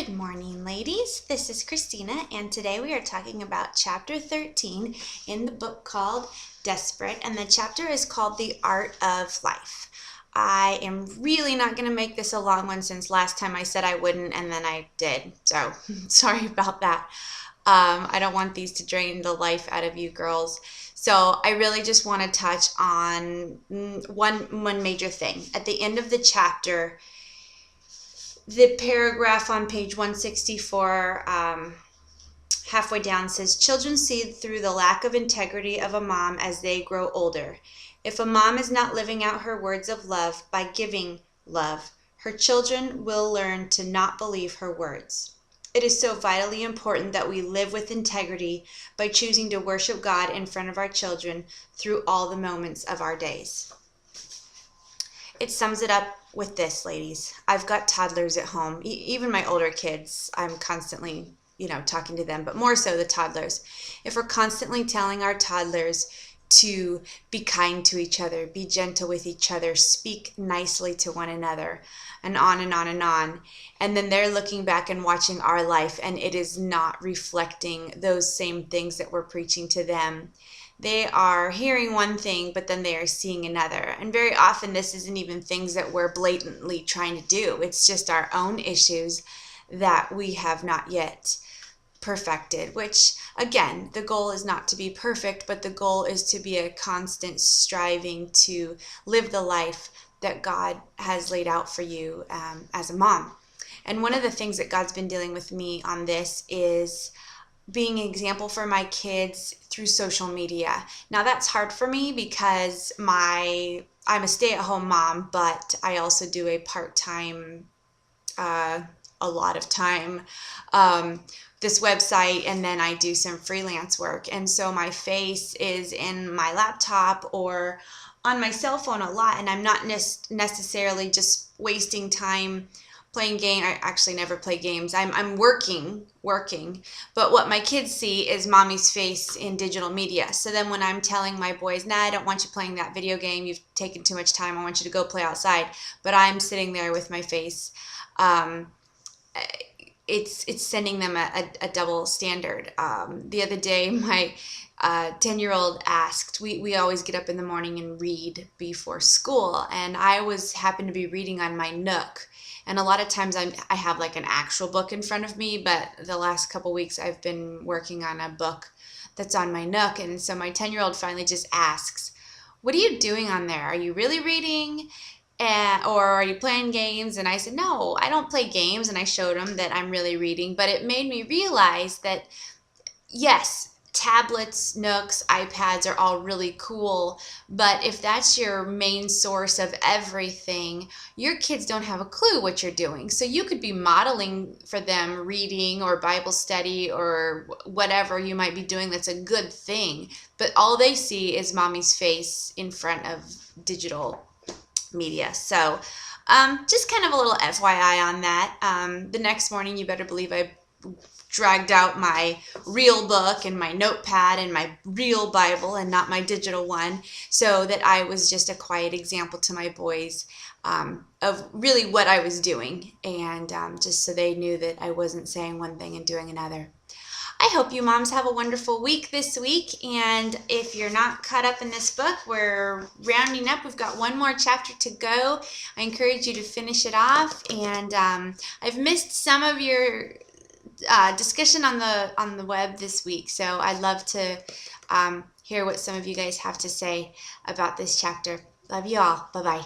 Good morning, ladies. This is Christina, and today we are talking about chapter 13 in the book called Desperate, and the chapter is called The Art of Life. I am really not going to make this a long one since last time I said I wouldn't, and then I did, so sorry about that. I don't want these to drain the life out of you girls. So I really just want to touch on one major thing. At the end of the chapter, the paragraph on page 164, halfway down, says, children see through the lack of integrity of a mom as they grow older. If a mom is not living out her words of love by giving love, her children will learn to not believe her words. It is so vitally important that we live with integrity by choosing to worship God in front of our children through all the moments of our days. It sums it up with this, ladies. I've got toddlers at home, even my older kids. I'm constantly, talking to them, but more so the toddlers. If we're constantly telling our toddlers to be kind to each other, be gentle with each other, speak nicely to one another, and on and on and on, and then they're looking back and watching our life, and it is not reflecting those same things that we're preaching to them. They are hearing one thing, but then they are seeing another. And very often this isn't even things that we're blatantly trying to do. It's just our own issues that we have not yet perfected, which, again, the goal is not to be perfect, but the goal is to be a constant striving to live the life that God has laid out for you as a mom. And one of the things that God's been dealing with me on this is being an example for my kids through social media. Now that's hard for me because I'm a stay-at-home mom, but I also do a part-time, a lot of time, this website, and then I do some freelance work. And so my face is in my laptop or on my cell phone a lot, and I'm not necessarily just wasting time playing game. I actually never play games. I'm working, but what my kids see is mommy's face in digital media. So then when I'm telling my boys, nah, I don't want you playing that video game, you've taken too much time, I want you to go play outside, but I'm sitting there with my face, it's sending them a double standard. The other day, my 10-year-old asked, we always get up in the morning and read before school, and I happened to be reading on my Nook. And a lot of times I have like an actual book in front of me, but the last couple weeks I've been working on a book that's on my Nook. And so my 10-year-old finally just asks, what are you doing on there? Are you really reading? Or are you playing games? And I said, no, I don't play games. And I showed him that I'm really reading. But it made me realize that, yes, tablets, Nooks, iPads are all really cool, but if that's your main source of everything, your kids don't have a clue what you're doing. So you could be modeling for them reading or Bible study or whatever you might be doing that's a good thing, but all they see is mommy's face in front of digital media. So just kind of a little FYI on that. The next morning, you better believe I dragged out my real book and my notepad and my real Bible and not my digital one, so that I was just a quiet example to my boys of really what I was doing, and just so they knew that I wasn't saying one thing and doing another. I hope you moms have a wonderful week this week, and if you're not caught up in this book, we're rounding up. We've got one more chapter to go. I encourage you to finish it off, and I've missed some of your discussion on the web this week, so I'd love to hear what some of you guys have to say about this chapter. Love you all. Bye-bye.